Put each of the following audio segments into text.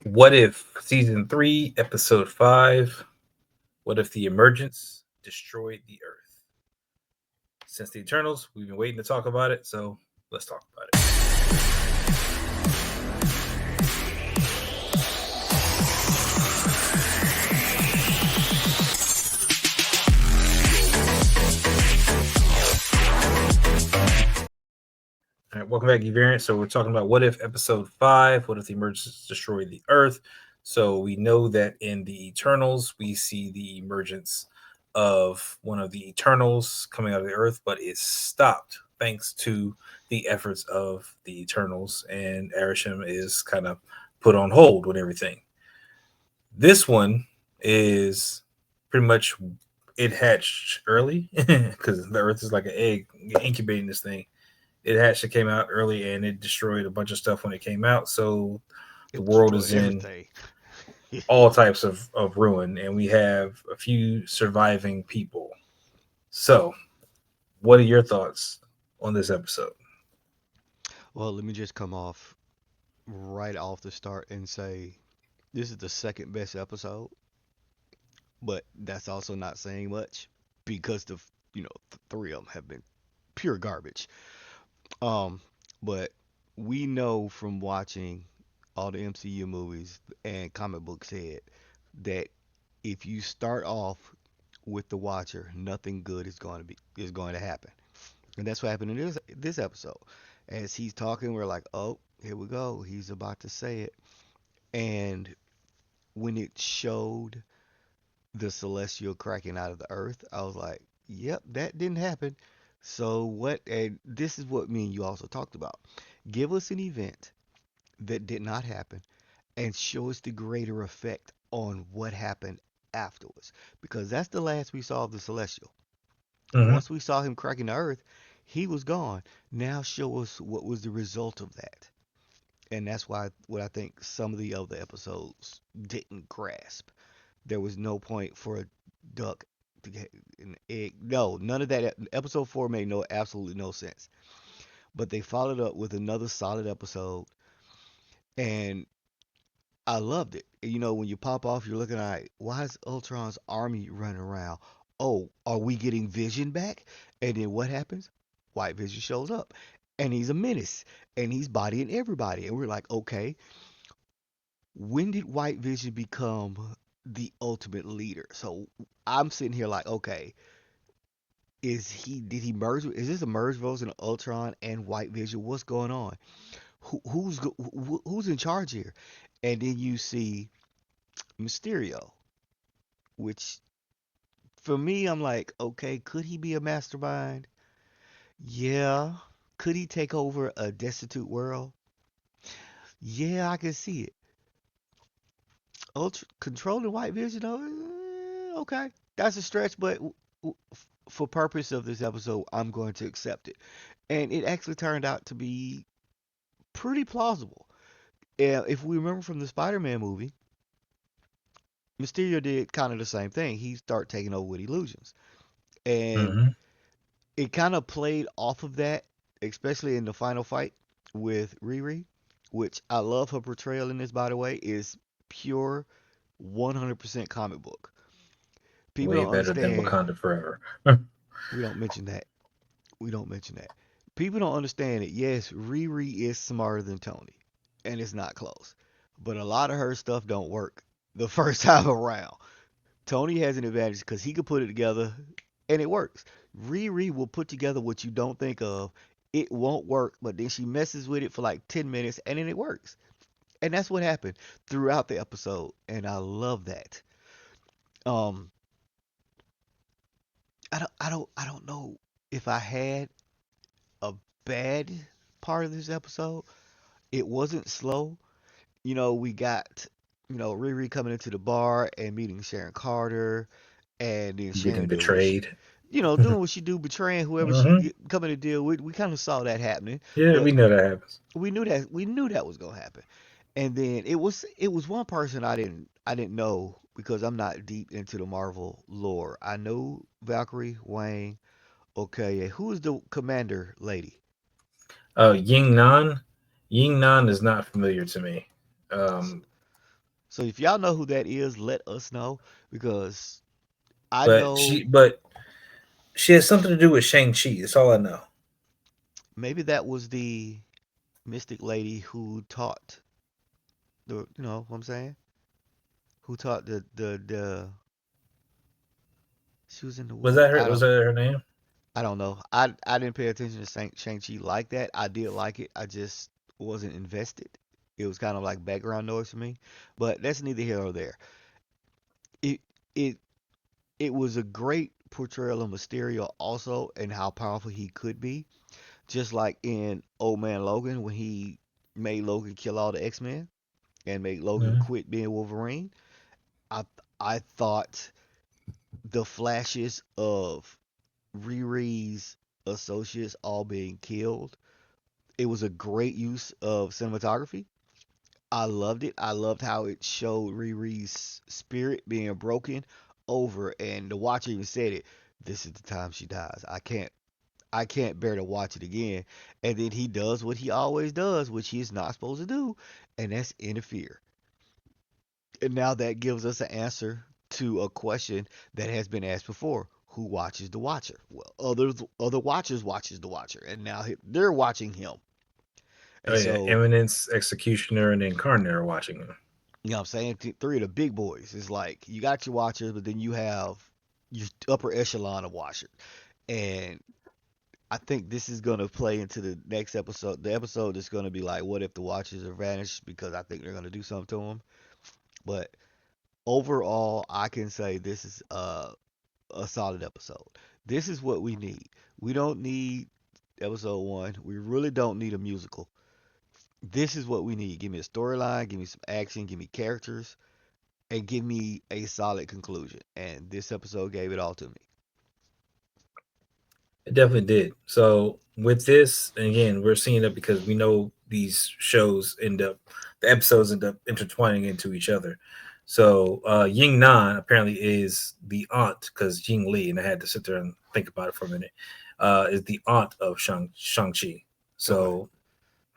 What if season 3, episode 5? What if the emergence destroyed the Earth? Since the Eternals, we've been waiting to talk about it, so let's talk about it. All right, welcome back, Evariant. So we're talking about what if episode 5, what if the emergence destroyed the Earth? So we know that in the Eternals, we see the emergence of one of the Eternals coming out of the Earth, but it's stopped thanks to the efforts of the Eternals, and Arishem is kind of put on hold with everything. This one is pretty much it hatched early because the Earth is like an egg incubating this thing. It actually came out early and it destroyed a bunch of stuff when it came out. So the It world destroyed is in everything. all types of ruin, and we have a few surviving people. So, what are your thoughts on this episode? Well, let me just come off right off the start and say this is the second best episode, but that's also not saying much because three of them have been pure garbage. Um, but we know from watching all the MCU movies and comic books said that if you start off with the Watcher, nothing good is going to happen. And that's what happened in this episode. As he's talking, we're like, "Oh, here we go. He's about to say it." And when it showed the celestial cracking out of the earth, I was like, "Yep, that didn't happen." So what? And this is what me and you also talked about. Give us an event that did not happen and show us the greater effect on what happened afterwards, because that's the last we saw of the celestial. Mm-hmm. Once we saw him cracking the earth, he was gone. Now show us what was the result of that. And that's why what I think some of the other episodes didn't grasp. There was no point for a duck to get an egg. No, none of that. Episode 4 made absolutely no sense. But they followed up with another solid episode, and I loved it. You know, when you pop off, you're looking at why is Ultron's army running around? Oh, are we getting Vision back? And then what happens? White Vision shows up, and he's a menace, and he's bodying everybody. And we're like, okay, when did White Vision become the ultimate leader? So I'm sitting here like, okay, did he merge? Is this a merge version of Ultron and White Vision? What's going on? Who's in charge here? And then you see Mysterio, which for me, I'm like, okay, could he be a mastermind? Yeah. Could he take over a destitute world? Yeah, I can see it. Ultra controlling white vision, though, okay, that's a stretch, but for purpose of this episode, I'm going to accept it. And it actually turned out to be pretty plausible. If we remember from the Spider-Man movie, Mysterio did kind of the same thing. He started taking over with illusions. And Mm-hmm. it kind of played off of that, especially in the final fight with Riri, which I love her portrayal in this, by the way, is pure 100% comic book. People Way don't better than understand. Wakanda Forever. We don't mention that. We don't mention that. People don't understand it. Yes, Riri is smarter than Tony, and it's not close. But a lot of her stuff don't work the first time around. Tony has an advantage because he could put it together and it works. Riri will put together what you don't think of. It won't work, but then she messes with it for like 10 minutes and then it works. And that's what happened throughout the episode. And I love that. Um I don't know if I had a bad part of this episode. It wasn't slow. We got Riri coming into the bar and meeting Sharon Carter, and then Getting Sharon doing what she, betrayed. doing what she do, betraying whoever she Mm-hmm. coming to deal with. We kind of saw that happening, Yeah, but we know that happens. we knew that was gonna happen. And then it was one person I didn't know because I'm not deep into the Marvel lore. I know Valkyrie, Wayne. Okay, who is the commander lady? Ying Nan. Ying Nan is not familiar to me. Um, So if y'all know who that is, let us know because I But know she has something to do with Shang Chi. That's all I know. maybe that was the mystic lady who taught you know what I'm saying? Who taught the she was in the Was what? that her? Was that her name? I don't know. I didn't pay attention to Shang-Chi like that. I did like it. I just wasn't invested. It was kind of like background noise for me. But that's neither here nor there. It it it was a great portrayal of Mysterio also and how powerful he could be. Just like in Old Man Logan when he made Logan kill all the X-Men and made Logan Mhm. quit being Wolverine. I I thought the flashes of Riri's associates all being killed. It was a great use of cinematography. I loved it. I loved how it showed Riri's spirit being broken over, and the watcher even said it. This is the time she dies. I can't bear to watch it again. And then he does what he always does, which he is not supposed to do, and that's interfere. And now that gives us an answer to a question that has been asked before. Who watches the watcher? Well, other watchers watches the watcher, and now they're watching him. Oh And yeah, so, Eminence, Executioner, and Incarnate are watching them. you know what I'm saying? Three of the big boys. It's like you got your watchers, but then you have your upper echelon of watchers. And I think this is going to play into the next episode. The episode is going to be like, what if the watchers are vanished? Because I think they're going to do something to them. But overall, I can say this is a solid episode. This is what we need. We don't need episode one. We really don't need a musical. This is what we need. Give me a storyline, give me some action, give me characters, and give me a solid conclusion. And this episode gave it all to me. It definitely did. So with this, and again, we're seeing it because we know these shows end up, the episodes end up intertwining into each other. So Ying Nan apparently is the aunt because Ying Li, and I had to sit there and think about it for a minute, is the aunt of Shang-Chi. Okay. So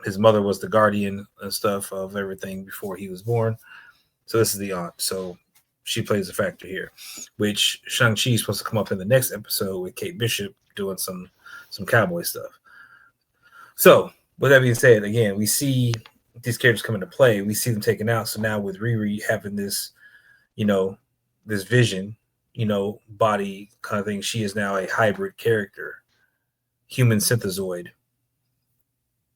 his mother was the guardian and stuff of everything before he was born. So this is the aunt. So she plays a factor here, which Shang-Chi is supposed to come up in the next episode with Kate Bishop doing some cowboy stuff. So with that being said, again, we see these characters come into play. We see them taken out. So now with Riri having this, you know, this vision, body kind of thing, she is now a hybrid character, human synthezoid.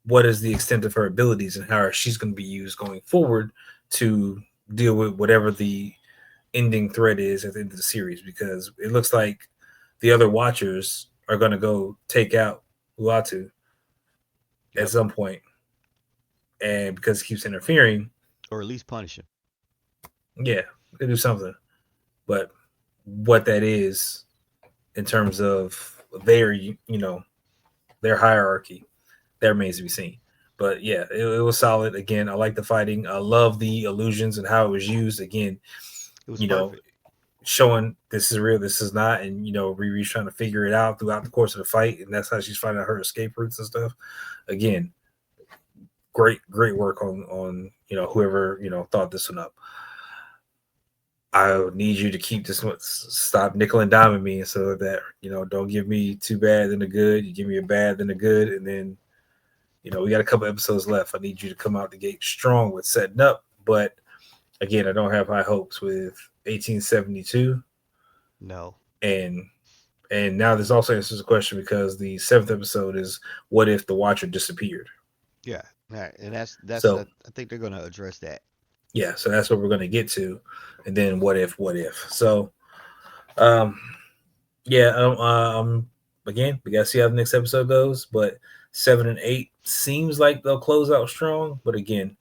What is the extent of her abilities and how she's going to be used going forward to deal with whatever the ending threat is at the end of the series? Because it looks like the other Watchers are going to go take out Uatu at Yep. some point, and because he keeps interfering, Or at least punish him. yeah, they do something. But what that is in terms of their, their hierarchy, that remains to be seen. But yeah, it was solid. Again, I like the fighting. I love the illusions and how it was used. Again, It was you know, perfect. showing this is real, this is not, and Riri's trying to figure it out throughout the course of the fight, and that's how she's finding out her escape routes and stuff. Again, great work on whoever thought this one up. I need you to keep this one, stop nickel and diming me, so that don't give me too bad then the good. You give me a bad then the good, and then we got a couple episodes left. I need you to come out the gate strong with setting up, but again, I don't have high hopes with 1872, No. and now this also answers the question because the seventh episode is what if the Watcher disappeared? Yeah. Right. And that's So I think they're gonna address that. yeah, so that's what we're going to get to, and then what if? So um, yeah, again, we got to see how the next episode goes, but 7 and 8 seems like they'll close out strong, but again,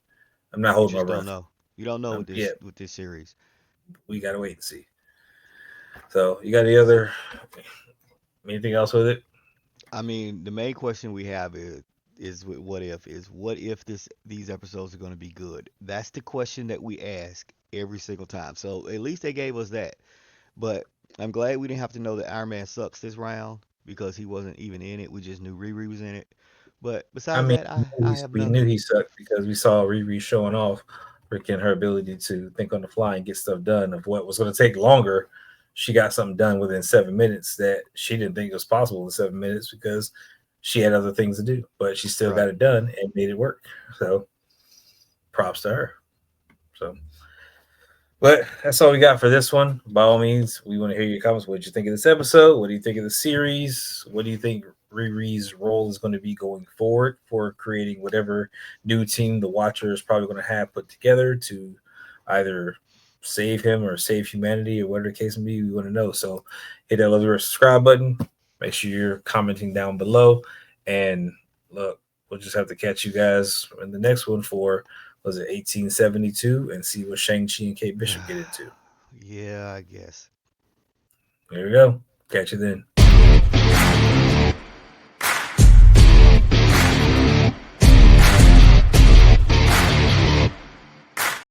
I'm not You holding my just don't breath. know. You don't know Yeah, with this series. we got to wait and see. So you got any other anything else with it? I mean, the main question we have is with what if these episodes are going to be good? That's the question that we ask every single time. So at least they gave us that. But I'm glad we didn't have to know that Iron Man sucks this round because he wasn't even in it. We just knew Riri was in it. But I besides mean, that, we I have we knew nothing. he sucked because we saw Riri showing off. freaking her ability to think on the fly and get stuff done of what was going to take longer. She got something done within 7 minutes that she didn't think was possible in 7 minutes because she had other things to do, but she still got Right. it done and made it work. So props to her. So, but that's all we got for this one. By all means, we want to hear your comments. What did you think of this episode? What do you think of the series? What do you think Riri's role is going to be going forward for creating whatever new team the Watcher is probably going to have put together to either save him or save humanity or whatever the case may be? We want to know. So hit that love or subscribe button. Make sure you're commenting down below. And look, we'll just have to catch you guys in the next one for was it 1872 and see what Shang-Chi and Kate Bishop get into. Yeah, I guess. There we go. Catch you then.